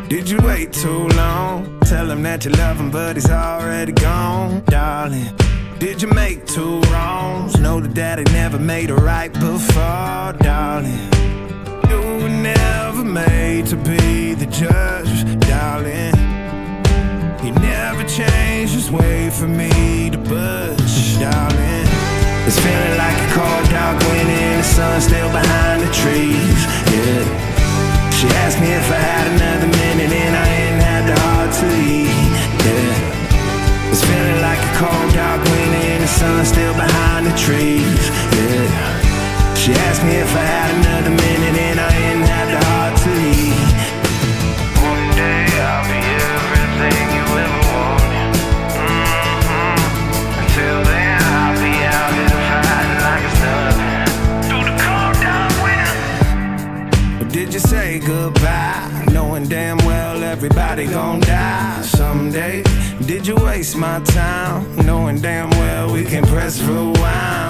Did you wait too long? Tell him that you love him, but he's already gone, darling. Did you make two wrongs? Know that daddy never made a right before, darling. You were never made to be the judge, darling. He never changed his way for me to budge, darling. It's feeling like a cold dark winter and the sun's still behind the trees, yeah. She asked me if I had another minute and I ain't had the heart to leave, yeah. It's feeling like a cold dark winter and the sun's still behind the trees, yeah. She asked me if I had another minute and I ain't had the heart to leave. One day I'll be everything you ever wanted. Until then I'll be out here fighting like it's nothing through the cold dark winter. Or did you say goodbye, knowing damn well everybody gon' die someday? Did you waste my time, knowing damn well we can press rewind?